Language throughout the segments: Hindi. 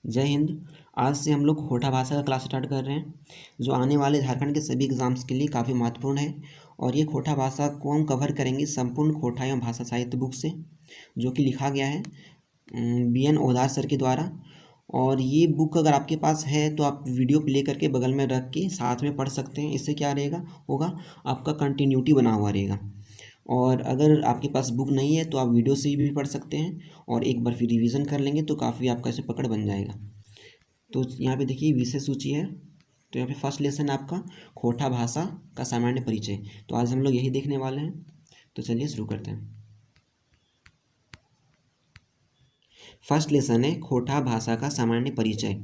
जय हिंद। आज से हम लोग खोटा भाषा का क्लास स्टार्ट कर रहे हैं, जो आने वाले झारखंड के सभी एग्जाम्स के लिए काफ़ी महत्वपूर्ण है। और ये खोटा भाषा को हम कवर करेंगे संपूर्ण खोटा एवं भाषा साहित्य बुक से, जो कि लिखा गया है BN ओदार सर के द्वारा। और ये बुक अगर आपके पास है तो आप वीडियो प्ले करके बगल में रख के साथ में पढ़ सकते हैं। इससे क्या होगा आपका कंटिन्यूटी बना हुआ रहेगा। और अगर आपके पास बुक नहीं है तो आप वीडियो से भी पढ़ सकते हैं, और एक बार फिर रिवीजन कर लेंगे तो काफ़ी आपका इसे पकड़ बन जाएगा। तो यहाँ पे देखिए विषय सूची है। तो यहाँ पे फर्स्ट लेसन है आपका खोटा भाषा का सामान्य परिचय। तो आज हम लोग यही देखने वाले हैं। तो चलिए शुरू करते हैं। फर्स्ट लेसन है खोटा भाषा का सामान्य परिचय।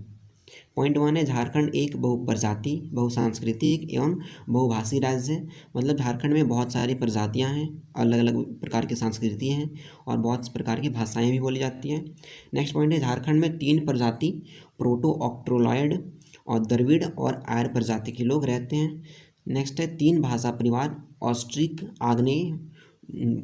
पॉइंट 1 है झारखंड एक बहुप्रजाति बहुसांस्कृतिक एवं बहुभाषी राज्य है। मतलब झारखंड में बहुत सारी प्रजातियां हैं, अलग अलग प्रकार की संस्कृति हैं और बहुत प्रकार की भाषाएं भी बोली जाती हैं। नेक्स्ट पॉइंट है झारखंड में 3 प्रजाति प्रोटो ऑक्ट्रोलॉयड और द्रविड़ और आर्य प्रजाति के लोग रहते हैं। नेक्स्ट है 3 भाषा परिवार ऑस्ट्रिक आग्नेय,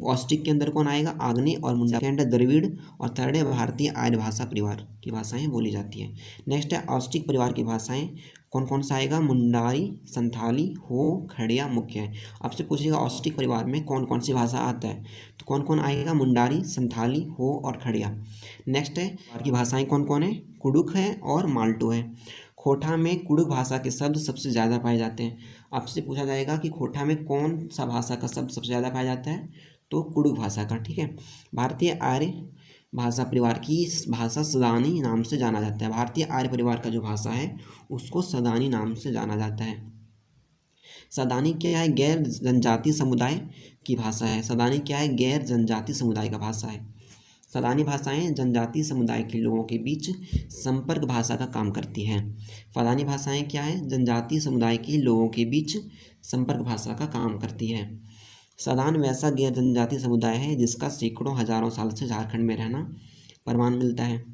ऑस्ट्रिक के अंदर कौन आएगा आग्नेय और मुंडा, सेकंड है द्रविड़ और थर्ड है भारतीय आर्य भाषा परिवार की भाषाएं बोली जाती है। नेक्स्ट है ऑस्ट्रिक परिवार की भाषाएं कौन कौन सा आएगा मुंडारी संथाली हो खड़िया मुख्य है। आपसे पूछेगा ऑस्ट्रिक परिवार में कौन कौन सी भाषा आता है, तो कौन कौन आएगा मुंडारी संथाली हो और खड़िया। नेक्स्ट है की भाषाएं कौन कौन है कुडुख है और माल्टो है। खोटा में कुडुख भाषा के शब्द सबसे ज़्यादा पाए जाते हैं। आपसे पूछा जाएगा कि खोटा में कौन सा भाषा का शब्द सबसे ज़्यादा पाया जाता है, तो कुडुख भाषा का। ठीक है। भारतीय आर्य भाषा परिवार की भाषा सदानी नाम से जाना जाता है। भारतीय आर्य परिवार का जो भाषा है उसको सदानी नाम से जाना जाता है। सदानी क्या है गैर जनजातीय समुदाय की भाषा है। सदानी क्या है गैर जनजातीय समुदाय का भाषा है। सदानी भाषाएं जनजातीय समुदाय के लोगों के बीच संपर्क भाषा का काम करती हैं। फलानी भाषाएं क्या है जनजातीय समुदाय के लोगों के बीच संपर्क भाषा का काम करती है। सदान वैसा गैर जनजातीय समुदाय है जिसका सैकड़ों हजारों साल से झारखंड में रहना प्रमाण मिलता है।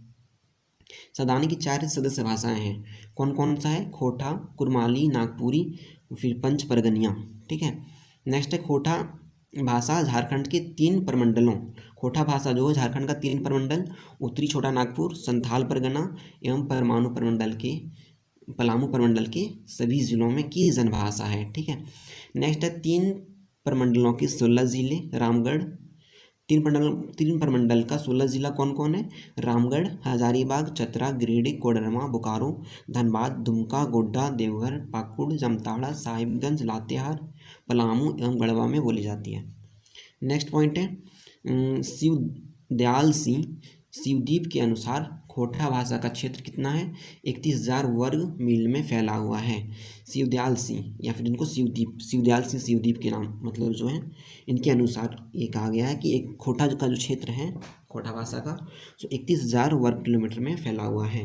सदानी की 4 सदस्य भाषाएं हैं। कौन कौन सा है खोटा कुरमाली नागपुरी फिर पंच परगनिया। ठीक है। नेक्स्ट है खोटा भाषा झारखंड के 3 प्रमंडलों, खोटा भाषा जो है झारखंड का 3 प्रमंडल उत्तरी छोटा नागपुर संथाल परगना एवं पलामू प्रमंडल के सभी जिलों में की जनभाषा है। ठीक है। नेक्स्ट है 3 प्रमंडलों के 16 जिले रामगढ़। 3 प्रमंडल का 16 जिला कौन कौन है रामगढ़ हजारीबाग चतरा गिरिडीह कोडरमा बोकारो धनबाद दुमका गोड्डा देवघर पाकुड़ जामताड़ा साहिबगंज लातेहार पलामू एवं गढ़वा में बोली जाती है। नेक्स्ट पॉइंट है शिवदयाल सिंह शिवदीप के अनुसार खोटा भाषा का क्षेत्र कितना है 31,000 वर्ग मील में फैला हुआ है। शिवदयाल सिंह या फिर इनको शिवदयाल सिंह शिवदीप के नाम मतलब जो है इनके अनुसार ये कहा गया है कि एक खोटा का जो क्षेत्र है खोटा भाषा का जो 31,000 वर्ग किलोमीटर में फैला हुआ है।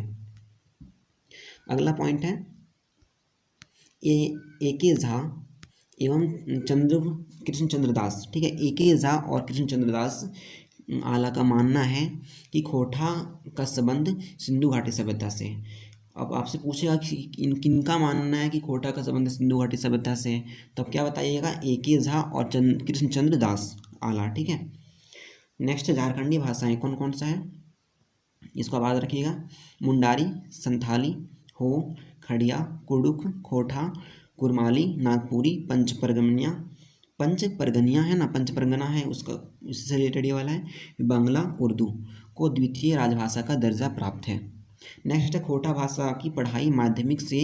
अगला पॉइंट है A.K. झा एवं कृष्ण चंद्र दास। ठीक है। A.K. झा और कृष्ण चंद्र दास आला का मानना है कि खोटा का संबंध सिंधु घाटी सभ्यता से है। अब आपसे पूछेगा कि किनका मानना है कि खोटा का संबंध सिंधु घाटी सभ्यता से है, तब क्या बताइएगा A.K. झा और कृष्ण चंद्र दास आला। ठीक है। नेक्स्ट झारखंडी भाषाएं कौन कौन सा है इसको आप याद रखिएगा मुंडारी संथाली हो खड़िया कुडुख खोटा कुरमाली नागपुरी पंच परगनिया है ना पंच परगना है उसका इससे रिलेटेड ये वाला है। बांग्ला उर्दू को द्वितीय राजभाषा का दर्जा प्राप्त है। नेक्स्ट है खोटा भाषा की पढ़ाई माध्यमिक से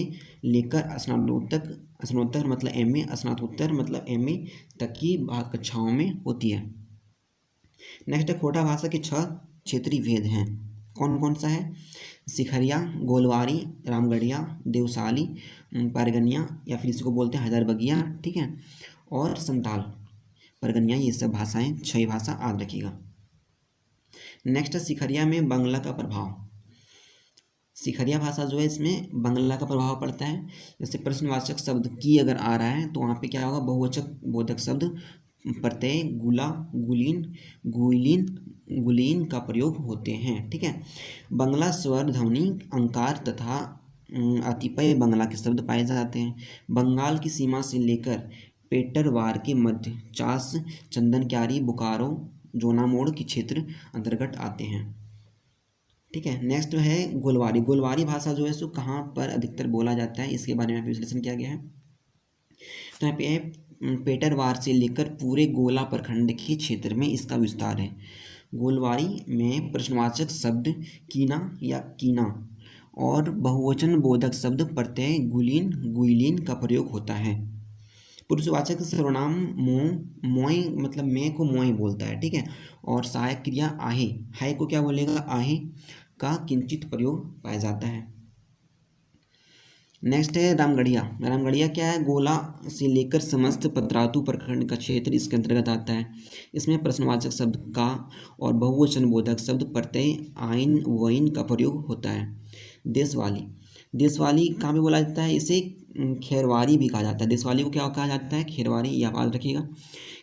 लेकर स्नातकोत्तर मतलब MA स्नातकोत्तर मतलब MA तक की कक्षाओं में होती है। नेक्स्ट है खोटा भाषा के 6 क्षेत्रीय भेद हैं। कौन कौन सा है सिखरिया गोलवारी रामगढ़िया देवसाली परगनिया या फिर इसको बोलते हैं हजारबगिया। ठीक है। और संताल परगनिया ये सब भाषाएं 6 भाषा याद रखिएगा। नेक्स्ट है सिखरिया में बांग्ला का प्रभाव। सिखरिया भाषा जो है इसमें बांग्ला का प्रभाव पड़ता है। जैसे प्रश्नवाचक शब्द की अगर आ रहा है तो वहाँ पे क्या होगा बहुवचक बोधक शब्द प्रत्यय गुला गुलीन का प्रयोग होते हैं। ठीक है। बांग्ला स्वर ध्वनि अंकार तथा अतिपय बांग्ला के शब्द पाए जाते हैं। बंगाल की सीमा से लेकर पेटरवार के मध्य चास चंदन क्यारी बोकारो जोनामोड़ के क्षेत्र अंतर्गत आते हैं। ठीक है। नेक्स्ट है गोलवारी। गोलवारी भाषा जो है सो कहाँ पर अधिकतर बोला जाता है, इसके बारे में विश्लेषण किया गया है। तो यहाँ पे है पेटरवार से लेकर पूरे गोला प्रखंड के क्षेत्र में इसका विस्तार है। गोलवारी में प्रश्नवाचक शब्द कीना या कीना और बहुवचन बोधक शब्द प्रत्यय गुलीन गुइलीन का प्रयोग होता है। पुरुषवाचक सर्वनाम मोय मतलब मैं को मोय बोलता है, ठीक है। और सहायक क्रिया आहे, है को क्या बोलेगा, आहे का किंचित प्रयोग पाया जाता है। नेक्स्ट है रामगढ़िया। रामगढ़िया क्या है, गोला से लेकर समस्त पतरातू प्रखंड का क्षेत्र इसके अंतर्गत आता है। इसमें प्रश्नवाचक शब्द का और बहुवचन बोधक शब्द प्रत्यय आइन वइन का प्रयोग होता है। देशवाली। देशवाली कहाँ पे बोला जाता है, इसे खेरवारी भी कहा जाता है। देशवाली को क्या कहा जाता है, खेरवारी, यह याद रखिएगा।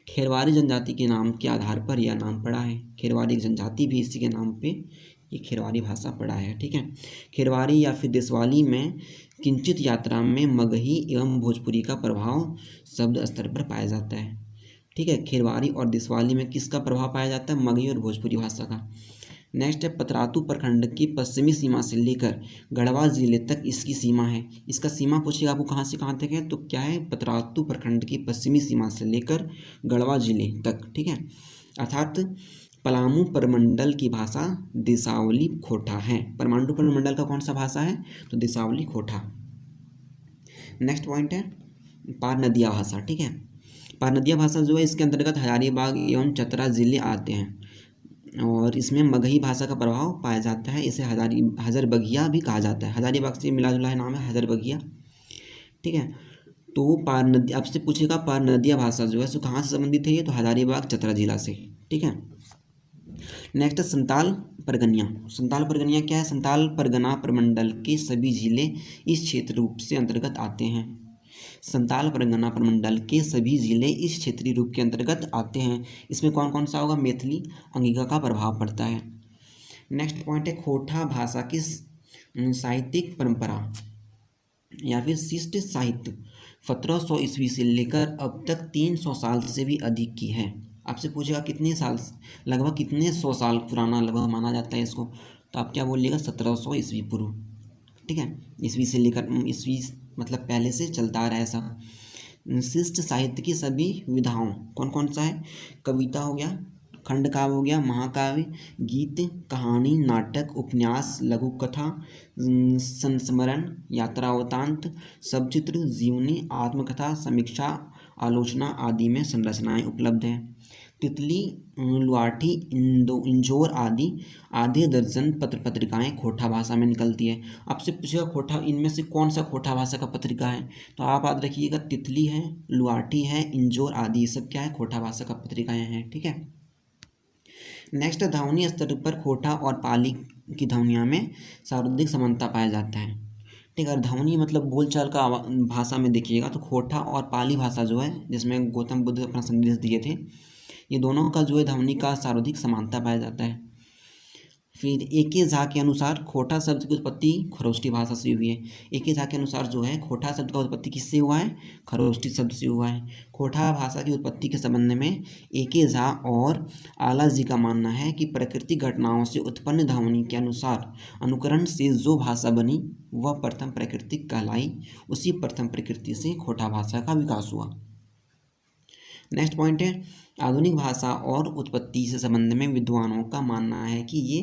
खेरवारी जनजाति के नाम के आधार पर यह नाम पड़ा है। खेरवारी जनजाति भी इसी के नाम पे ये खेरवारी भाषा पड़ा है, ठीक है। खेरवारी या फिर देशवाली में किंचित यात्रा में मगही एवं भोजपुरी का प्रभाव शब्द स्तर पर पाया जाता है, ठीक है। खेरवारी और देशवाली में किसका प्रभाव पाया जाता है, मगही और भोजपुरी भाषा का। नेक्स्ट है पतरातू प्रखंड की पश्चिमी सीमा से लेकर गढ़वा जिले तक इसकी सीमा है। इसका सीमा पूछिएगा आपको कहाँ से कहाँ तक है, तो क्या है, पतरातू प्रखंड की पश्चिमी सीमा से लेकर गढ़वा जिले तक, ठीक है। अर्थात पलामू प्रमंडल की भाषा देशावली खोटा है। परमाणु प्रमंडल का कौन सा भाषा है, तो देशावली खोटा। नेक्स्ट पॉइंट है पारनदिया भाषा, ठीक है। पारनदिया भाषा जो है इसके अंतर्गत हजारीबाग एवं चतरा जिले आते हैं और इसमें मगही भाषा का प्रभाव पाया जाता है। इसे हजारबगिया भी कहा जाता है। हजारीबाग से मिला जुला नाम है हजारबगिया, ठीक है। तो पारनदिया आपसे पूछेगा पारनदिया भाषा जो है सो कहाँ से संबंधित है, ये तो हजारीबाग चतरा जिला से, ठीक है। नेक्स्ट संताल परगनिया। संताल परगनिया क्या है, संताल परगना प्रमंडल के सभी जिले इस क्षेत्र रूप से अंतर्गत आते हैं। संताल परगना प्रमंडल के सभी जिले इस क्षेत्रीय रूप के अंतर्गत आते हैं। इसमें कौन कौन सा होगा, मैथिली अंगिका का प्रभाव पड़ता है। नेक्स्ट पॉइंट है खोटा भाषा की साहित्यिक परंपरा या फिर शिष्ट साहित्य 1700 ईस्वी से लेकर अब तक 300 साल से भी अधिक की है। आपसे पूछेगा कितने साल, लगभग कितने 100 साल पुराना लगभग माना जाता है इसको, तो आप क्या बोलिएगा, 1700 ईस्वी पूर्व, ठीक है। ईस्वी से लेकर ईस्वी मतलब पहले से चलता आ रहा है ऐसा। शिष्ट साहित्य की सभी विधाओं कौन कौन सा है, कविता हो गया, खंड काव्य हो गया, महाकाव्य, गीत, कहानी, नाटक, उपन्यास, लघु कथा, संस्मरण, यात्रावतांत, सबचित्र, जीवनी, आत्मकथा, समीक्षा, आलोचना आदि में संरचनाएं उपलब्ध हैं। तितली, लुआठी, इंजोर आदि आधे दर्जन पत्र पत्रिकाएँ खोटा भाषा में निकलती है। आपसे पूछेगा खोटा, इनमें से कौन सा खोटा भाषा का पत्रिका है, तो आप याद रखिएगा तितली है, लुआठी है, इंजोर आदि, ये सब क्या है, खोटा भाषा का पत्रिकाएँ हैं, ठीक है। नेक्स्ट ध्वनि स्तर पर खोटा और पाली की ध्वनियों में शाब्दिक समानता पाया जाता है, ठीक है। ध्वनि मतलब बोलचाल का भाषा में देखिएगा तो खोटा और पाली भाषा जो है जिसमें गौतम बुद्ध अपना संदेश दिए थे, ये दोनों का जो है ध्वनि का शाब्दिक समानता पाया जाता है। फिर ए.के. झा के अनुसार खोटा शब्द की उत्पत्ति खरोष्टी भाषा से हुई है। ए.के. झा के अनुसार जो है खोटा शब्द का उत्पत्ति किससे हुआ है, खरोष्टी शब्द से हुआ है। खोटा भाषा की उत्पत्ति के संबंध में ए.के. झा और आला जी का मानना है कि प्राकृतिक घटनाओं से उत्पन्न ध्वनि के अनुसार अनुकरण से जो भाषा बनी वह प्रथम प्राकृतिक कहलाई, उसी प्रथम प्रकृति से खोटा भाषा का विकास हुआ। नेक्स्ट पॉइंट है आधुनिक भाषा और उत्पत्ति से संबंध में विद्वानों का मानना है कि ये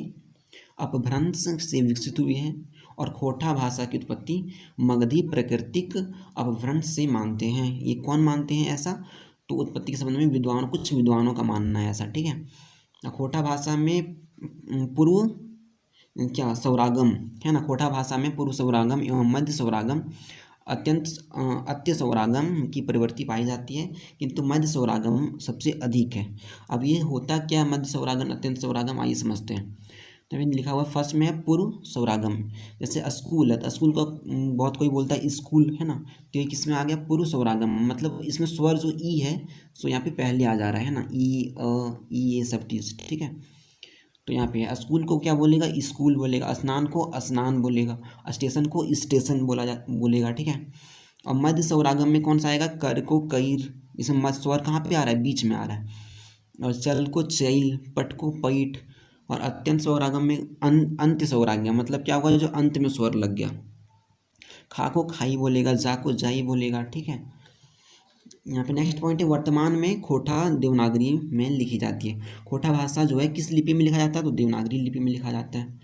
अपभ्रंश से विकसित हुई है और खोटा भाषा की उत्पत्ति मगधी प्राकृतिक अपभ्रंश से मानते हैं। ये कौन मानते हैं ऐसा, तो उत्पत्ति के संबंध में कुछ विद्वानों का मानना है ऐसा, ठीक है। खोटा भाषा में पूर्व क्या सौरागम है ना, खोटा भाषा में पूर्व सौरागम एवं मध्य सौरागम अत्य सौरागम की प्रवृत्ति पाई जाती है, किंतु मध्य सौरागम सबसे अधिक है। अब ये होता क्या मध्य सौरागम अत्यंत सौरागम, आइए समझते हैं। तो अभी लिखा हुआ फर्स्ट में है पूर्व सौरागम, जैसे स्कूल है तो स्कूल का बहुत कोई बोलता है स्कूल है ना, तो ये किस में आ गया, पूर्व सौरागम, मतलब इसमें स्वर जो ई है सो यहाँ पे पहले आ जा रहा है ना, ई ये सब चीज़, ठीक है। तो यहाँ पे स्कूल को क्या बोलेगा, स्कूल बोलेगा, स्नान को स्नान बोलेगा, स्टेशन को स्टेशन बोलेगा, ठीक है। और मध्य सौरागम में कौन सा आएगा, कर को कईर, इसमें मध्य स्वर कहाँ पे आ रहा है, बीच में आ रहा है। और चल को चैल, पट को पैठ और अत्यंत स्वरागम में अंत्य स्वर आ गया, मतलब क्या होगा, जो अंत में स्वर लग गया। खा को खाई बोलेगा, जा को जाई बोलेगा, ठीक है। यहाँ पे नेक्स्ट पॉइंट है, वर्तमान में खोटा देवनागरी में लिखी जाती है। खोटा भाषा जो है किस लिपि में लिखा जाता है, तो देवनागरी लिपि में लिखा जाता है।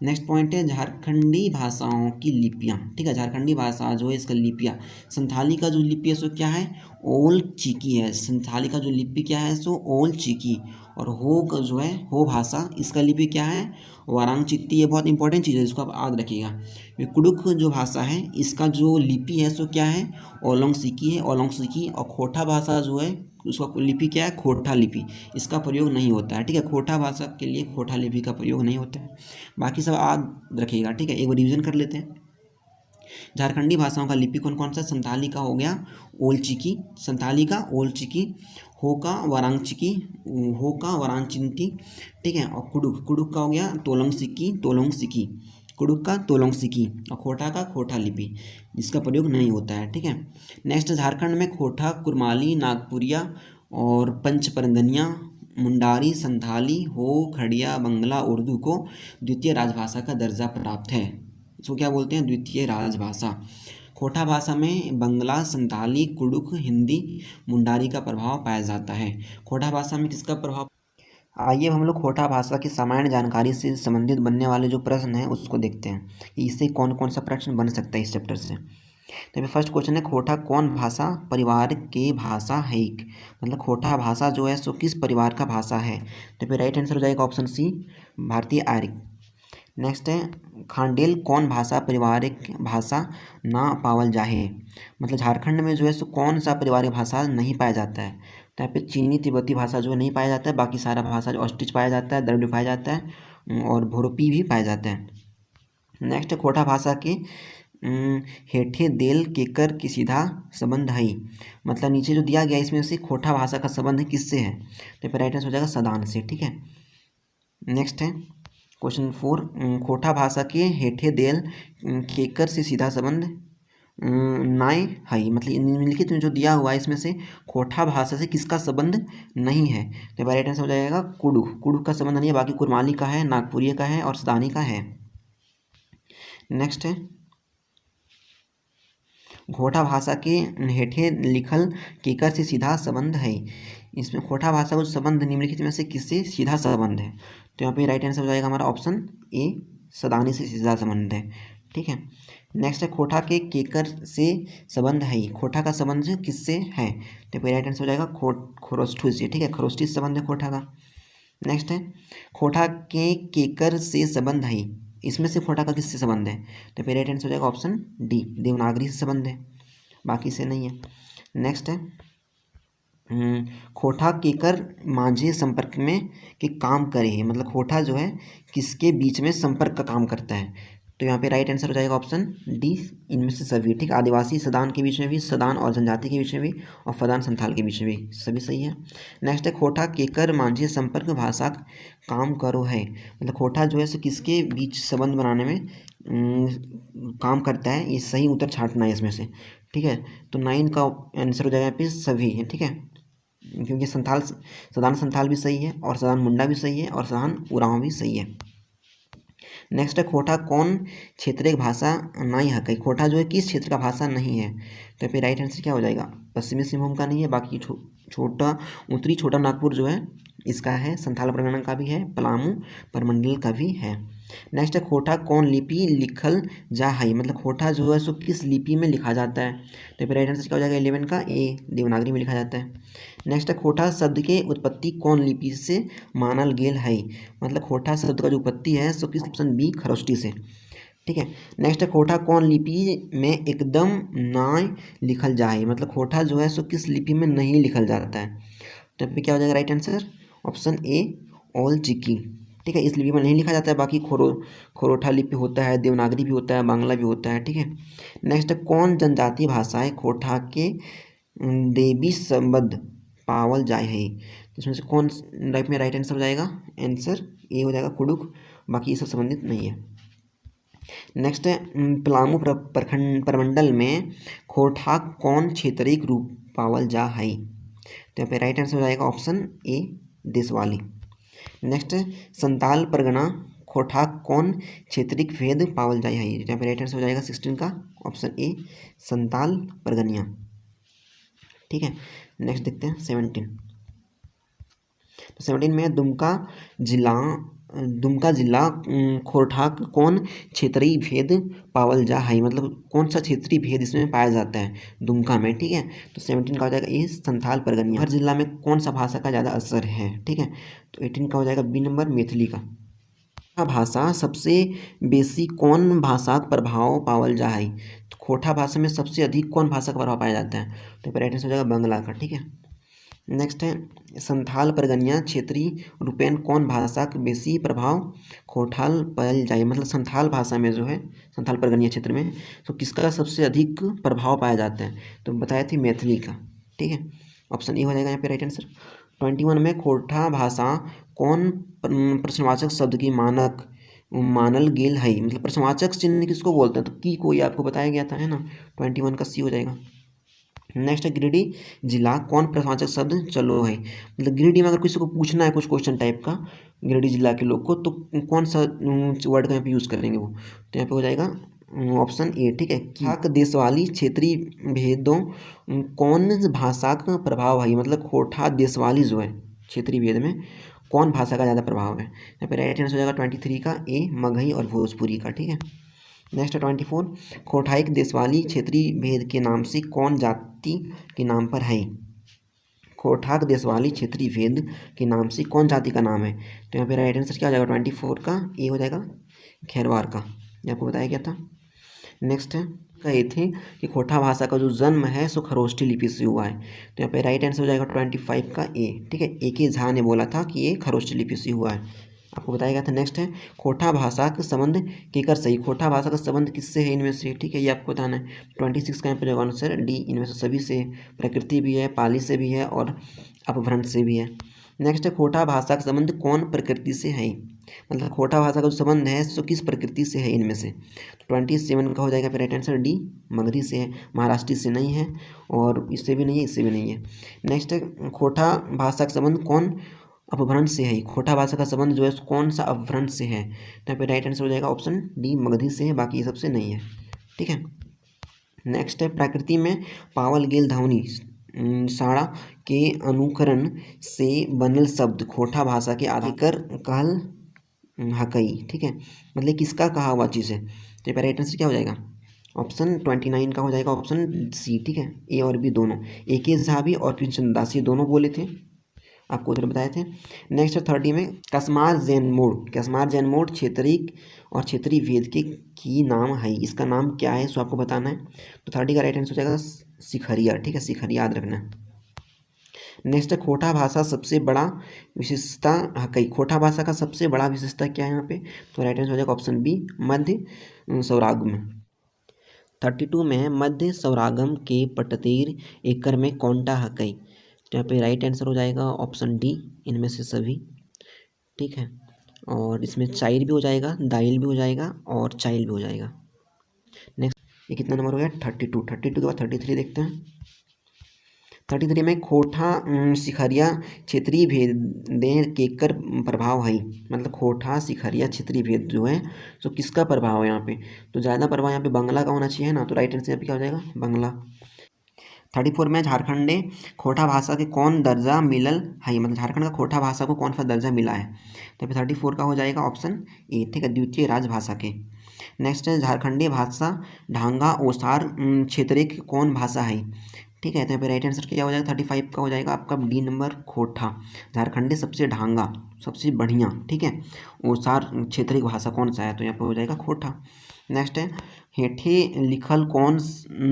नेक्स्ट पॉइंट है, झारखंडी भाषाओं की लिपियाँ, ठीक है। झारखंडी भाषा जो है इसका लिपियाँ, संथाली का जो लिपि है सो क्या है, ओल चिकी है। संथाली का जो लिपि क्या है, सो ओल चिकी। और हो का जो है, हो भाषा, इसका लिपि क्या है, वारांग चित्ती। ये बहुत इंपॉर्टेंट चीज़ है, इसको आप याद रखिएगा। ये कुडुख जो भाषा है, इसका जो लिपि है सो क्या है, ओलोंग सिकी है, ओलोंग सिकी। और खोटा भाषा जो है, उसका लिपि क्या है, खोटा लिपि। इसका प्रयोग नहीं होता है, ठीक है। खोटा भाषा के लिए खोटा लिपि का प्रयोग नहीं होता है। बाकी सब याद रखिएगा, ठीक है। एक बार रिविजन कर लेते हैं। झारखंडी भाषाओं का लिपि कौन कौन सा, संथाली का हो गया ओल चिकी, संथाली का ओल चिकी। हो का वारांग चिकी, हो का वारांग चिंती, ठीक है। और कुडुक, कुडुक का हो गया तोलोंग सिकी, तोलोंग सिकी। कुडुक का तोलोंग सिकी। और खोटा का खोटा लिपि, जिसका प्रयोग नहीं होता है, ठीक है। नेक्स्ट, झारखंड में खोटा, कुरमाली, नागपुरिया और पंचपरगनिया, मुंडारी, संथाली, हो, खड़िया, बंगला, उर्दू को द्वितीय राजभाषा का दर्जा प्राप्त है। इसको क्या बोलते हैं, द्वितीय राजभाषा। खोटा भाषा में बंगला, संथाली, कुडुख, हिंदी, मुंडारी का प्रभाव पाया जाता है। खोटा भाषा में किसका प्रभाव, आइए हम लोग खोटा भाषा की सामान्य जानकारी से संबंधित बनने वाले जो प्रश्न हैं उसको देखते हैं कि इससे कौन कौन सा प्रश्न बन सकता है इस चैप्टर से। तो फर्स्ट क्वेश्चन है, खोटा कौन भाषा परिवार के भाषा है। मतलब खोटा भाषा जो है सो किस परिवार का भाषा है। तो फिर राइट आंसर हो जाएगा ऑप्शन सी, भारतीय आर्य। नेक्स्ट है, खांडेल कौन भाषा पारिवारिक भाषा ना पावल जाहे। मतलब झारखंड में जो है सो कौन सा पारिवारिक भाषा नहीं पाया जाता है। तो यहाँ पे चीनी तिब्बती भाषा जो है नहीं पाया जाता है, बाकी सारा भाषा जो ऑस्ट्रिच पाया जाता है, द्रविड़ पाया जाता है और भोरपी भी पाया जाता है। नेक्स्ट है, खोटा भाषा के हेठे देल केकर की सीधा संबंध है। मतलब नीचे जो दिया गया इसमें से खोटा भाषा का संबंध किससे है। तो फिर राइट आंसर हो जाएगा सदान से, ठीक है। नेक्स्ट है क्वेश्चन 4, खोटा भाषा के हेठे देल केकर से सीधा संबंध नाय है। मतलब निम्नलिखित में जो दिया हुआ है इसमें से खोटा भाषा से किसका संबंध नहीं है। तो राइट आंसर हो जाएगा कुडुख, कुडुख का संबंध नहीं है, बाकी कुरमाली का है, नागपुरी का है और सदानी का है। नेक्स्ट है, खोटा भाषा के हेठे लिखल केकर से सीधा संबंध है। इसमें खोटा भाषा का संबंध निम्नलिखित में से किससे सीधा संबंध है। तो यहाँ पे राइट आंसर हो जाएगा हमारा ऑप्शन ए, सदानी से सीधा संबंध है, ठीक है। नेक्स्ट है, खोटा के केकर से संबंध है। खोटा का संबंध किससे है। तो फिर राइट आंसर हो जाएगा खरोष्ठू से, ठीक है। खरोष्ठी से संबंध है खोटा का। नेक्स्ट है, खोटा के केकर से संबंध है। इसमें से खोटा का किससे संबंध है। तो फिर राइट आंसर हो जाएगा ऑप्शन डी, देवनागरी से संबंध है, बाकी से नहीं है। नेक्स्ट है, खोटा केकर माझे संपर्क में के काम करे। मतलब खोटा जो है किसके बीच में संपर्क का काम करता है। तो यहाँ पे राइट आंसर हो जाएगा ऑप्शन डी, इनमें से सभी, ठीक। आदिवासी सदान के बीच में भी, सदान और जनजाति के बीच में भी, और फदान संथाल के बीच में भी, सभी सही है। नेक्स्ट है, खोटा केकर माझे संपर्क भाषा काम करो है। मतलब खोटा जो है सो किसके बीच संबंध बनाने में काम करता है। ये सही उत्तर छांटना है इसमें से, ठीक है। तो 9 का आंसर हो जाएगा यहाँ पे सभी है, ठीक है, क्योंकि सदान संथाल भी सही है और सदान मुंडा भी सही है और सदान उरांव भी सही है। नेक्स्ट है, खोटा कौन क्षेत्रीय भाषा नहीं है। खोटा जो है किस क्षेत्र का भाषा नहीं है। तो फिर राइट आंसर क्या हो जाएगा, पश्चिमी सिंहभूम का नहीं है, बाकी छोटा उत्तरी छोटा नागपुर जो है इसका है, संथाल परगना का भी है, पलामू परमंडल का भी है। नेक्स्ट है, खोटा कौन लिपि लिखल जा है। मतलब खोटा जो है सो किस लिपि में लिखा जाता है। तो फिर राइट आंसर क्या हो जाएगा 11 का ए, देवनागरी में लिखा जाता है। नेक्स्ट है, खोटा शब्द के उत्पत्ति कौन लिपि से मानल गेल है। मतलब खोटा शब्द का जो उत्पत्ति है सो किस, ऑप्शन बी, खरोष्टी से, ठीक है। नेक्स्ट है, खोटा कौन लिपि में एकदम नाय लिखल जाए। मतलब खोटा जो है सो किस लिपि में नहीं लिखल जाता है। तो फिर क्या हो जाएगा राइट आंसर ऑप्शन ए, ओल चिकी, ठीक है। इस लिपि में नहीं लिखा जाता है, बाकी खोरोठा लिपि होता है, देवनागरी भी होता है, बांग्ला भी होता है, ठीक है। नेक्स्ट है, कौन जनजातीय भाषाएं खोटा के देवी संबद्ध पावल जाए है। तो इसमें से कौन टाइप में राइट आंसर हो जाएगा, आंसर ए हो जाएगा कुडुख, बाकी ये सब संबंधित नहीं है। नेक्स्ट है, पलामू प्रखंड प्रमंडल में खोटा कौन क्षेत्रीय रूप पावल जा है। तो यहाँ पे राइट आंसर हो जाएगा option A, Deshwali. Next Santhal Pargana Khortha कौन क्षेत्रीय भेद पावल जाए है। यहाँ पे राइट आंसर हो जाएगा 16 का ऑप्शन ए संताल परगनिया। ठीक है, नेक्स्ट देखते हैं 17। तो 17 में दुमका जिला खोरठाक कौन क्षेत्रीय भेद पावल जा है, मतलब कौन सा क्षेत्रीय भेद इसमें पाया जाता है दुमका में। ठीक है, तो 17 का हो जाएगा ए संथाल परगनिया। हर जिला में कौन सा भाषा का ज़्यादा असर है। ठीक है, तो 18 का हो जाएगा बी नंबर मैथिली का। भाषा सबसे बेसी कौन भाषा का प्रभाव पावल जा है। तो खोटा भाषा में सबसे अधिक कौन भाषा का प्रभाव पाया जाता है, तो राइट आंसर हो जाएगा बंगला का। ठीक है, नेक्स्ट है संथाल परगनिया क्षेत्रीय रूपेण कौन भाषा का बेसी प्रभाव खोठाल पायल जाए, मतलब संथाल भाषा में जो है संथाल परगनिया क्षेत्र में तो किसका सबसे अधिक प्रभाव पाया जाता है, तो बताया थी मैथिली का। ठीक है, ऑप्शन ए हो जाएगा यहाँ पे राइट आंसर। 21 में खोटा भाषा कौन प्रश्नवाचक शब्द की मानल गेल है, मतलब प्रश्नवाचक चिन्ह किसको बोलते हैं, तो की कोई आपको बताया गया था, है ना। 21 का सी हो जाएगा। नेक्स्ट है गिरिडीह जिला कौन प्रश्नवाचक शब्द चलो है, मतलब गिरिडीह में अगर किसी को पूछना है कुछ क्वेश्चन टाइप का गिरिडीह जिला के लोग को, तो कौन सा वर्ड का यहाँ पे यूज़ करेंगे वो, तो यहाँ पे हो जाएगा ऑप्शन ए। ठीक है, खाक देश वाली क्षेत्रीय भेदों कौन भाषा का प्रभाव है, मतलब खोटा देश वाली जो है क्षेत्रीय भेद में कौन भाषा का ज़्यादा प्रभाव है, यहाँ पे राइट आंसर हो जाएगा 23 का ए मगही और भोजपुरी का। ठीक है, नेक्स्ट 24 खोटाइक देशवाली क्षेत्रीय भेद के नाम से कौन जाति के नाम पर है। खोटाक देशवाली क्षेत्रीय भेद के नाम से कौन जाति का नाम है, तो यहाँ पे राइट आंसर क्या हो जाएगा 24 का ए हो जाएगा खेरवार का, ये आपको बताया गया था। नेक्स्ट है कहे थे कि खोटा भाषा का जो जन्म है सो खरोष्ठी लिपि से हुआ है, तो यहाँ पे राइट आंसर हो जाएगा 25 का ए। ठीक है, ए के झा ने बोला था कि ये खरोष्ठी लिपि से हुआ है, आपको बताया गया था। नेक्स्ट है खोटा भाषा का संबंध केकर सही, खोटा भाषा का संबंध किससे है इनमें से। ठीक है, ये आपको बताना है। 26 का यहाँ पे जो आंसर डी इनमें से सभी से, प्रकृति भी है, पाली से भी है और अपभ्रंश से भी है। नेक्स्ट है खोटा भाषा का संबंध कौन प्रकृति से है, मतलब खोटा भाषा का जो संबंध है सो किस प्रकृति से है इनमें से, तो 27 का हो जाएगा फिर राइट आंसर डी मगधी से है, महाराष्ट्र से नहीं है और इससे भी नहीं है, इससे भी नहीं है। नेक्स्ट है खोटा भाषा का संबंध कौन अपभ्रंश से है, खोटा भाषा का संबंध जो है कौन सा अपभ्रंश से है, तो यहाँ पे राइट आंसर हो जाएगा ऑप्शन डी मगधी से है, बाकी ये सबसे नहीं है। ठीक है, नेक्स्ट है प्रकृति में पावल गेल ध्वनि साड़ा के अनुकरण से बनल शब्द खोटा भाषा के आधिकर कहल हकई। ठीक है, मतलब किसका कहा हुआ चीज़ है, तो यहाँ पे राइट आंसर क्या हो जाएगा ऑप्शन 29 का हो जाएगा ऑप्शन सी। ठीक है, ए और बी दोनों, ए के झा भी और कृष्ण दास ये दोनों बोले थे, आपको उधर बताए थे। नेक्स्ट 30 में कसमार जैन मोड़ क्षेत्रीय और क्षेत्रीय भेद के की नाम है, इसका नाम क्या है सो आपको बताना है, तो 30 का राइट आंसर हो जाएगा सिखरिया। ठीक है, सिखरिया याद रखना। नेक्स्ट खोटा भाषा सबसे बड़ा विशेषता हकई, खोटा भाषा का सबसे बड़ा विशेषता क्या है यहाँ पे, तो राइट आंसर हो जाएगा ऑप्शन बी मध्य सौरागम। 32 में है मध्य सौरागम के पटतीर एकड़ में कौनटा हकई, तो यहाँ पे राइट आंसर हो जाएगा ऑप्शन डी इनमें से सभी। ठीक है, और इसमें चाइल भी हो जाएगा, दाइल भी हो जाएगा और चाइल भी हो जाएगा। नेक्स्ट ये कितना नंबर हो गया 32 के बाद 33 देखते हैं। 33 में खोटा सिखरिया क्षेत्रीय भेद केकर प्रभाव है, मतलब खोटा सिखरिया क्षेत्रीय भेद जो है तो किसका प्रभाव है यहाँ पे, तो ज़्यादा प्रभाव यहाँ पे बंगला का होना चाहिए ना, तो राइट आंसर यहाँ पे क्या हो जाएगा बंगला। 34 में झारखंडे खोटा भाषा के कौन दर्जा मिलल है, मतलब झारखंड का खोटा भाषा को कौन सा दर्जा मिला है, तो फिर 34 का हो जाएगा ऑप्शन ए। ठीक है, द्वितीय राजभाषा के। नेक्स्ट है झारखंडी भाषा ढांगा ओसार क्षेत्रीय की कौन भाषा है। ठीक है, तो यहाँ पे राइट आंसर क्या हो जाएगा 35 का हो जाएगा आपका डी नंबर खोटा, झारखंडी सबसे ढांगा सबसे बढ़िया। ठीक है, ओसार क्षेत्रीय भाषा कौन सा है, तो यहाँ पे हो जाएगा खोटा। नेक्स्ट है हेठे लिखल कौन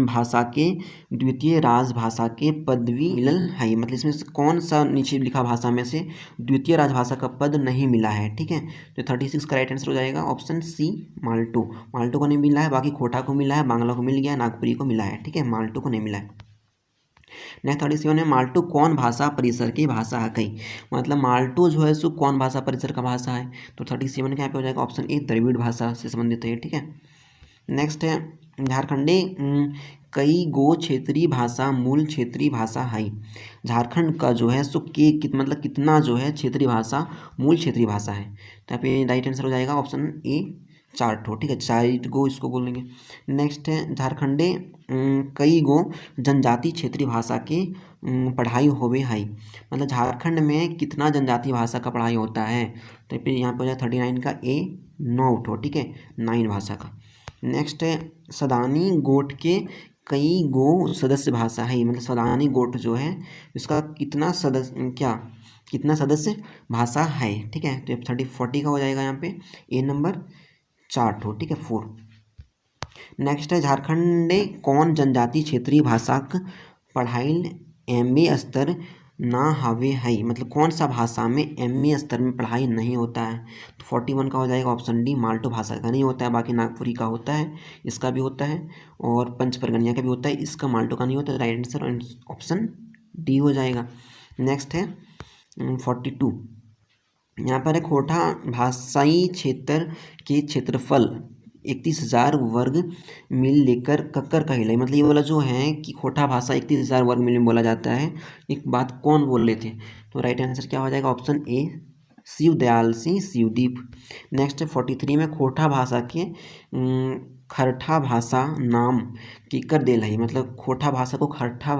भाषा के द्वितीय राजभाषा के पदवी मिलल है, मतलब इसमें से कौन सा नीचे लिखा भाषा में से द्वितीय राजभाषा का पद नहीं मिला है। ठीक है, तो 36 का राइट आंसर हो जाएगा ऑप्शन सी माल्टो को नहीं मिला है, बाकी खोटा को मिला है, बांग्ला को मिल गया, नागपुरी को मिला है। ठीक है, माल्टो को नहीं मिला है। नेक्स्ट 37 है माल्टो कौन भाषा परिसर की भाषा है कही, मतलब माल्टो जो है सो कौन भाषा परिसर का भाषा है, तो 37 का यहाँ पे हो जाएगा ऑप्शन ए द्रविड़ भाषा से संबंधित है। ठीक है, नेक्स्ट है झारखंडी कई गो क्षेत्रीय भाषा मूल क्षेत्रीय भाषा है। झारखंड का जो है सो मतलब कितना जो है क्षेत्रीय भाषा मूल क्षेत्रीय भाषा है। तो यहाँ पे राइट आंसर हो जाएगा ऑप्शन ए 4 ठो, ठीक है, 4 गो इसको बोलेंगे। नेक्स्ट है झारखंडे कई गो जनजाति क्षेत्रीय भाषा के पढ़ाई होवे है। मतलब झारखंड में कितना जनजातीय भाषा का पढ़ाई होता है। तो फिर यहाँ पे हो जाए 39 का ए 9 ठो, ठीक है, 9 भाषा का। नेक्स्ट है सदानी गोट के कई गो सदस्य भाषा है। मतलब सदानी गोट जो है इसका कितना सदस्य भाषा है, ठीक है। तो 40 का हो जाएगा यहाँ पे ए नंबर 4 ठो, ठीक है, 4। नेक्स्ट है झारखंडे कौन जनजाति क्षेत्रीय भाषा पढ़ाई MA स्तर ना हावे है। मतलब कौन सा भाषा में MA स्तर में पढ़ाई नहीं होता है। तो 41 का हो जाएगा ऑप्शन डी, माल्टो भाषा का नहीं होता है, बाकी नागपुरी का होता है, इसका भी होता है, और पंच परगनिया का भी होता है, इसका माल्टो का नहीं होता। राइट आंसर ऑप्शन डी हो जाएगा। नेक्स्ट है 42, यहाँ पर है खोटा भाषाई क्षेत्र के क्षेत्रफल 31,000 वर्ग मील लेकर कक्कर कहलाई। मतलब ये वाला जो है कि खोटा भाषा 31,000 वर्ग मील में बोला जाता है, एक बात कौन बोल रहे थे। तो राइट आंसर क्या हो जाएगा option A Shiv Dayal Singh Shivdeep. Next है 43 में खोटा भाषा के खरठा भाषा नाम केकर देल है। मतलब खोटा भाषा को खरठा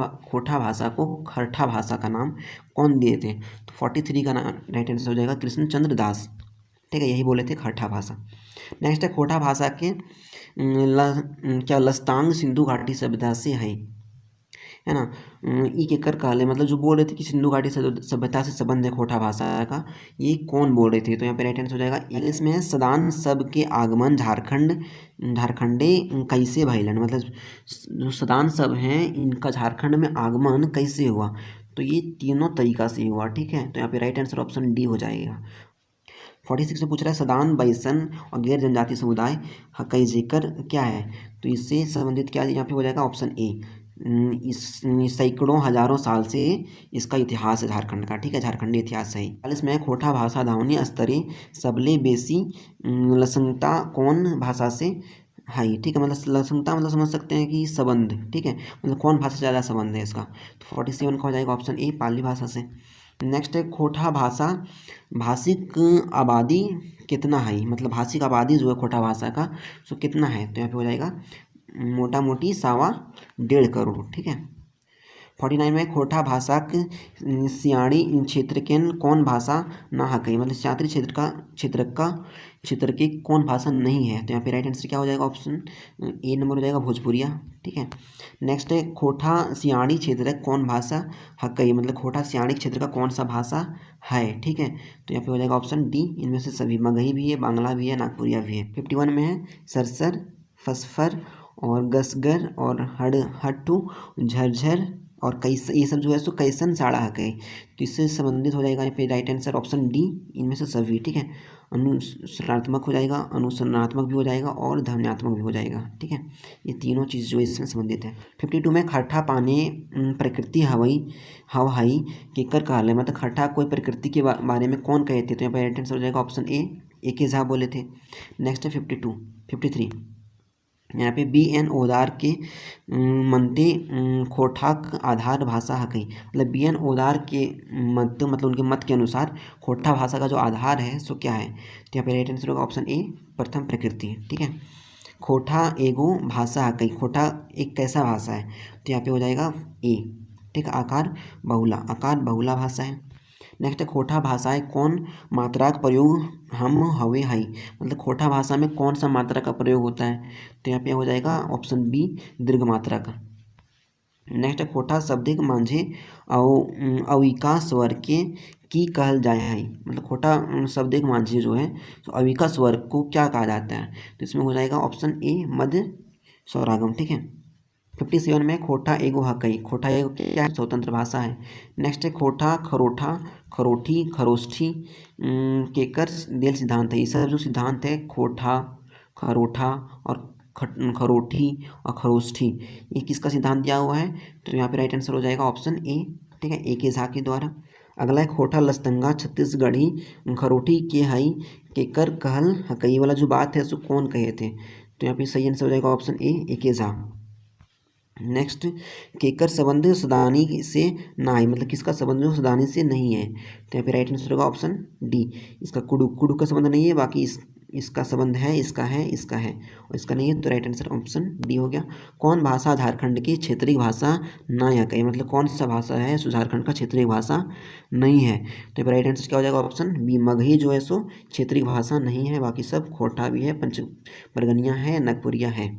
भाषा का नाम कौन दिए थे। तो 43 का राइट आंसर हो जाएगा कृष्णचंद्र दास, ठीक है, यही बोले थे खरठा भाषा। नेक्स्ट है खोटा भाषा के लस्तांग सिंधु घाटी सभ्यता से है ना। ई केकर कहले, मतलब जो बोल रहे थे कि सिंधु घाटी सभ्यता से संबंध है खोटा भाषा का, ये कौन बोल रहे थे। तो यहाँ पे राइट आंसर हो जाएगा इंग्लिश में सदान शब्द के आगमन झारखंडे कैसे भइलन। मतलब जो सदान शब्द हैं इनका झारखंड में आगमन कैसे हुआ। तो ये तीनों तरीका से हुआ, ठीक है। तो यहाँ पे राइट आंसर ऑप्शन डी हो जाएगा। 46 में पूछ रहा है सदान बैसन और गैर जनजातीय समुदाय हकई जेकर क्या है। तो इससे संबंधित क्या यहाँ पे हो जाएगा ऑप्शन ए, इस सैकड़ों हजारों साल से इसका इतिहास है झारखंड का, ठीक है, झारखंडी इतिहास है। 40 में खोटा भाषा धावनी स्तरे सबले बेसी लसंगता कौन भाषा से है, ठीक है। मतलब लसंगता मतलब समझ सकते हैं कि संबंध, ठीक है, मतलब कौन भाषा से ज़्यादा संबंध है इसका। तो 47 का हो जाएगा ऑप्शन ए पाली भाषा से। नेक्स्ट है खोटा भाषा भाषिक आबादी कितना है। मतलब भाषिक आबादी जो है खोटा भाषा का सो कितना है। तो यहाँ पे हो जाएगा मोटा मोटी 1.25 करोड़, ठीक है। 49 में खोटा भाषा सियाड़ी क्षेत्र के कौन भाषा ना हकई। मतलब सियात्री क्षेत्र के कौन भाषा नहीं है। तो यहाँ पे राइट आंसर क्या हो जाएगा ऑप्शन ए नंबर हो जाएगा भोजपुरिया, ठीक है। नेक्स्ट है खोटा सियाड़ी क्षेत्र कौन भाषा हकई। मतलब खोटा सियाड़ी क्षेत्र का कौन सा भाषा है, ठीक है। तो यहाँ पे हो जाएगा ऑप्शन डी, इनमें से सभी, मगही भी है, बांग्ला भी है, नागपुरिया भी है। 51 में है सरसर फसफर और गसगर और हट्टू झरझर और ये सब जो है सो कैसन साड़ा हकई। तो इससे संबंधित हो जाएगा यहाँ पे राइट आंसर ऑप्शन डी, इनमें से सभी, ठीक है। अनुसरणात्मक हो जाएगा, अनुसरणात्मक भी हो जाएगा और ध्वन्यात्मक भी हो जाएगा, ठीक है। ये तीनों चीज़ जो इसमें संबंधित है। 52 में खट्ठा पाने प्रकृति हवाई केकर कहले। मतलब खट्ठा कोई प्रकृति के बारे में कौन कहे थे। तो यहाँ पर राइट आंसर हो जाएगा ऑप्शन ए के झा बोले थे। नेक्स्ट है 53 यहाँ पे BN ओदार के मनते खोठाक आधार भाषा हकई। मतलब BN ओदार के मत, मतलब उनके मत के अनुसार खोटा भाषा का जो आधार है सो क्या है। तो यहाँ पे राइट आंसर होगा ऑप्शन ए प्रथम प्रकृति, ठीक है। खोटा एगो भाषा हकई, खोटा एक कैसा भाषा है। तो यहाँ पे हो जाएगा ए, ठीक है, आकार बहुला भाषा है। नेक्स्ट है खोटा भाषाएं कौन मात्रा का प्रयोग हम हवे हई। मतलब खोटा भाषा में कौन सा मात्रा का प्रयोग होता है। तो यहाँ पे हो जाएगा ऑप्शन बी दीर्घ मात्रा का। नेक्स्ट है खोटा शब्दिक मांझे अविका स्वर के की कहल जाए है। मतलब खोटा शब्दिक मांझे जो है तो अविका स्वर को क्या कहा जाता है। तो इसमें हो जाएगा ऑप्शन ए मध्य स्वरागम, ठीक है। 57 में खोटा एगो हकई। खोटा एगो क्या है, स्वतंत्र भाषा है। नेक्स्ट है खोटा खरोठा खरोठी खरोष्ठी केकर देल सिद्धांत है। ये सब जो सिद्धांत है खोटा खरोठा और खरोठी और खरोष्ठी, ये किसका सिद्धांत दिया हुआ है। तो यहाँ पे राइट आंसर हो जाएगा ऑप्शन ए, ठीक है, ए के झा के द्वारा। अगला है खोटा लस्तंगा छत्तीसगढ़ी खरोठी के हई केकर कहल हकई। वाला जो बात है उसको कौन कहे थे। तो यहाँ पे सही आंसर हो जाएगा ऑप्शन ए के झा। नेक्स्ट, केकर संबंध सदानी से ना है, मतलब किसका संबंध जो सदानी से नहीं है, तो यहाँ पे राइट आंसर होगा ऑप्शन डी। इसका कुडुक, कुडुक का संबंध नहीं है, बाकी इसका संबंध है, इसका है, इसका है और इसका नहीं है, तो राइट आंसर ऑप्शन डी हो गया। कौन भाषा झारखंड की क्षेत्रीय भाषा ना या कही, मतलब कौन सा भाषा है सो झारखंड का क्षेत्रीय भाषा नहीं है, तो राइट आंसर क्या हो जाएगा ऑप्शन बी, मगही जो है सो क्षेत्रीय भाषा नहीं है, बाकी सब खोटा भी है, पंच परगनिया है, नागपुरिया है।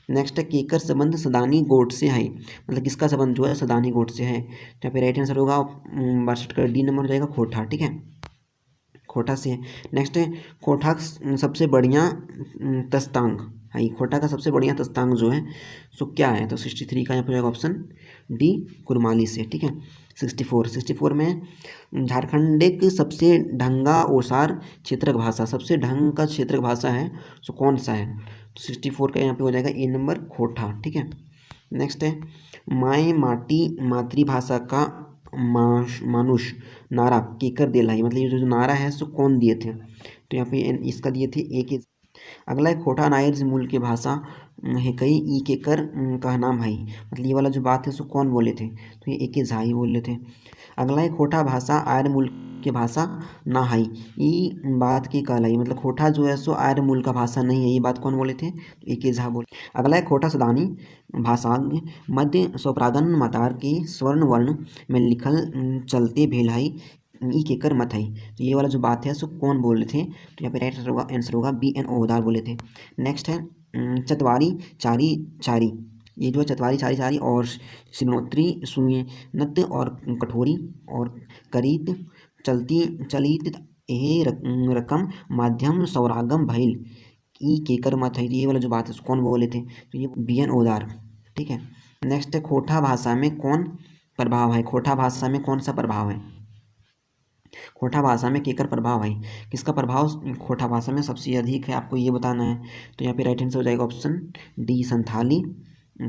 नेक्स्ट है, केकर संबंध सदानी गोट से है, मतलब किसका संबंध जो है सदानी गोट से है, तो यहाँ पे राइट आंसर होगा 62 का डी नंबर हो जाएगा, खोटा। ठीक है, खोटा से है। नेक्स्ट है, खोटा सबसे बढ़िया तस्तांग है, खोटा का सबसे बढ़िया तस्तांग जो है सो क्या है, तो 63 का यहाँ पे हो जाएगा ऑप्शन डी, कुरमाली से। ठीक है, 64 में झारखंड एक सबसे ढंगा ओसार क्षेत्रक भाषा, सबसे ढंग का क्षेत्रक भाषा है सो कौन सा है, तो 64 का यहाँ पे हो जाएगा ए नंबर, खोटा। ठीक है, नेक्स्ट है, माए माटी मातृभाषा का मानुष नारा केकर दिलाई, मतलब ये जो नारा है सो कौन दिए थे, तो यहाँ पे इसका दिए थे ए के। अगला है, खोटा नायर मूल की भाषा है कई ई के कर का नाम है, मतलब ये वाला जो बात है सो कौन बोले थे, तो ये ए के झाई बोले थे। अगला है, खोटा भाषा आर्य मूल की भाषा ना है, ई बात की कहलाई, मतलब खोटा जो है सो आर्य मूल का भाषा नहीं है, ये बात कौन बोले थे, तो ए के झा बोले। अगला है, खोटा सदानी भाषा मध्य स्वपरागन मतार के स्वर्ण वर्ण में लिखल चलते भेलाई ई के कर मत है, तो ये वाला जो बात है सो कौन बोले थे, तो यहाँ पे राइट आंसर होगा बी एन ओदार बोले थे। नेक्स्ट है, चतवारी चारी चारी, ये जो है चतवारी चारी चारी और सिनोत्री सुनत और कठोरी और करीत चलती चलित ए रकम माध्यम सौरागम भइल ई केकर मत है, ये वाला जो बात है कौन बोले थे, तो ये बी एन ओदार। ठीक है, नेक्स्ट है, खोटा भाषा में कौन प्रभाव है, खोटा भाषा में कौन सा प्रभाव है, खोटा भाषा में केकर प्रभाव है, किसका प्रभाव खोटा भाषा में सबसे अधिक है, आपको ये बताना है, तो यहाँ पे राइट आंसर हो जाएगा ऑप्शन डी, संथाली,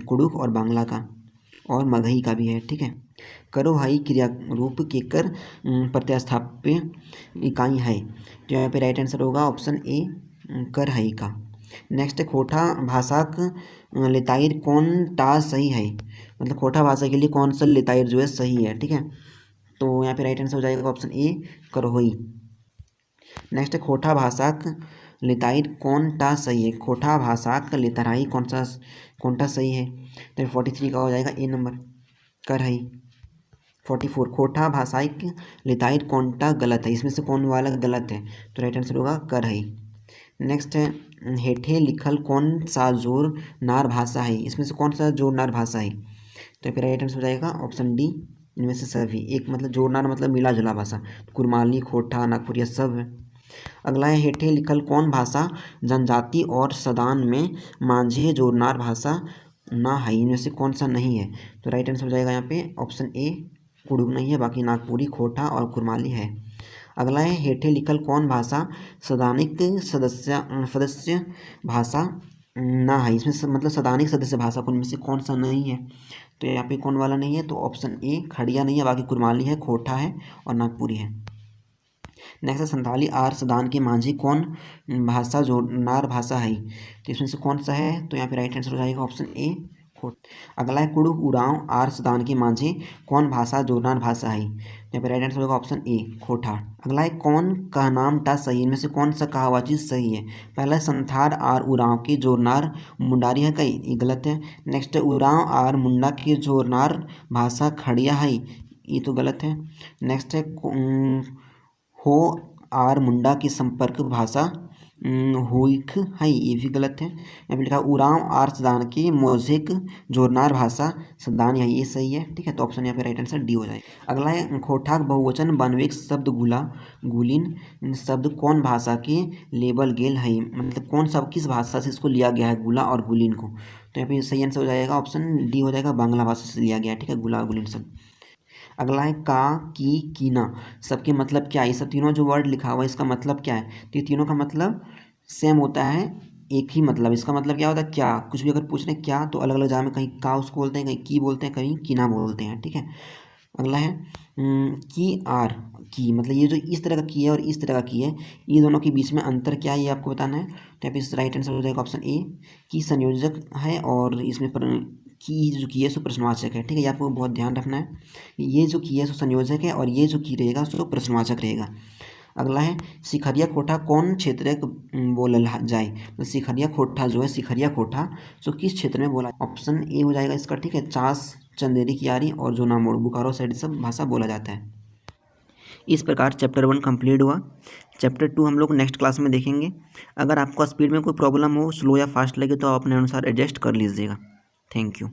कुडुख और बांग्ला का और मगही का भी है। ठीक है, करो हाई क्रिया रूप केकर प्रत्यास्थाप्य इकाई है, तो यहाँ पे राइट आंसर होगा ऑप्शन ए, कर हाई का। नेक्स्ट है, खोटा भाषाक लेताइर कौन टा सही है, मतलब खोटा भाषा के लिए कौन सा लेताइर जो है सही है। ठीक है, तो यहाँ पे राइट आंसर हो जाएगा ऑप्शन ए, करोही। नेक्स्ट है, खोटा भाषाक लिताइर कौन टा सही है, खोटा भाषाक लितराई कौन टा सही है, तो 43 का हो जाएगा ए नंबर, करही। 44, खोटा भाषाइक लिताइर कौन टा गलत है, इसमें से कौन वाला गलत है, तो राइट आंसर होगा करही। नेक्स्ट है, हेठे लिखल कौन सा जोर नार भाषा है, इसमें से कौन सा जोर नार भाषा है, तो फिर राइट आंसर हो जाएगा ऑप्शन डी, इनमें से सभी। एक मतलब जोड़नार मतलब मिला जुला भाषा, कुरमाली, खोटा, नागपुरिया सब है। अगला है, हेठे लिखल कौन भाषा जनजाति और सदान में मांझे जोड़नार भाषा ना है, इनमें से कौन सा नहीं है, तो राइट आंसर हो जाएगा यहाँ पे ऑप्शन ए, कुडुक नहीं है, बाकी नागपुरी, खोटा और कुरमाली है। अगला है, हेठे लिखल कौन भाषा सदानिक सदस्य भाषा ना है, इसमें मतलब सदानिक सदस्य भाषा को इनमें से कौन सा नहीं है, तो यहाँ पे कौन वाला नहीं है, तो ऑप्शन ए, खड़िया नहीं है, बाकी कुरमाली है, खोटा है और नागपुरी है। नेक्स्ट है, संथाली आर सदान के मांझी कौन भाषा जोड़नार भाषा है, तो इसमें से कौन सा है, तो यहाँ पे राइट आंसर हो जाएगा ऑप्शन ए, खोट। अगला है, कुडुक उरांव आर सदान के मांझी कौन भाषा जोड़नार भाषा है, यहाँ पे राइट आंसर होगा ऑप्शन ए, खोटा। अगला है, कौन का नाम टा सही, इनमें से कौन सा कहावा चीज सही है, पहला संथार आर उरांव की जोड़नार मुंडारी है कई, ये गलत है। नेक्स्ट है, उरांव आर मुंडा की जोड़नार भाषा खड़िया है, ये तो गलत है। नेक्स्ट है, हो आर मुंडा की संपर्क भाषा हुईख है, ये भी गलत है। यहाँ पे लिखा उरांव आर सदान की मोजिक जोरनार भाषा सदान, ये सही है। ठीक है, तो ऑप्शन यहाँ पे राइट आंसर डी हो जाएगा। अगला है, खोटाक बहुवचन बनवेक शब्द गुला गुलिन शब्द कौन भाषा के लेबल गेल है, मतलब कौन सा किस भाषा से इसको लिया गया है, गुला और गुलिन को, तो यहाँ पे सही आंसर हो जाएगा ऑप्शन डी हो जाएगा, बांग्ला भाषा से लिया गया है। ठीक है, गुला और गुलिन शब्द। अगला है, का की कीना सबके मतलब क्या है, ये सब तीनों जो वर्ड लिखा हुआ है इसका मतलब क्या है, तो ये तीनों का मतलब सेम होता है, एक ही मतलब, इसका मतलब क्या होता है, क्या, कुछ भी अगर पूछ रहे हैं क्या तो अलग अलग जगह में कहीं का उसको बोलते हैं, कहीं की बोलते हैं, कहीं कीना बोलते हैं। ठीक है, अगला है, की आर की, मतलब ये जो इस तरह का की है और इस तरह का की है, ये दोनों के बीच में अंतर क्या है ये आपको बताना है, तो यहाँ पे राइट आंसर हो जाएगा ऑप्शन ए, की संयोजक है और इसमें की जो की है सो प्रश्नवाचक है। ठीक है, ये आपको बहुत ध्यान रखना है। ये जो की है सो संयोजक है और ये जो की रहेगा सो प्रश्नवाचक रहेगा। अगला है शिखरिया कोठा कौन क्षेत्र बोलल जाए। तो शिखरिया कोठा जो है, शिखरिया कोठा सो किस क्षेत्र में बोला। ऑप्शन ए हो जाएगा इसका। ठीक है, चास, चंदेरी कियारी और जोनामोड़, बोकारो साइड सब भाषा बोला जाता है। इस प्रकार चैप्टर 1 कंप्लीट हुआ। चैप्टर 2 हम लोग नेक्स्ट क्लास में देखेंगे। अगर आपको स्पीड में कोई प्रॉब्लम हो, स्लो या फास्ट लगे, तो आप अपने अनुसार एडजस्ट कर लीजिएगा। Thank you.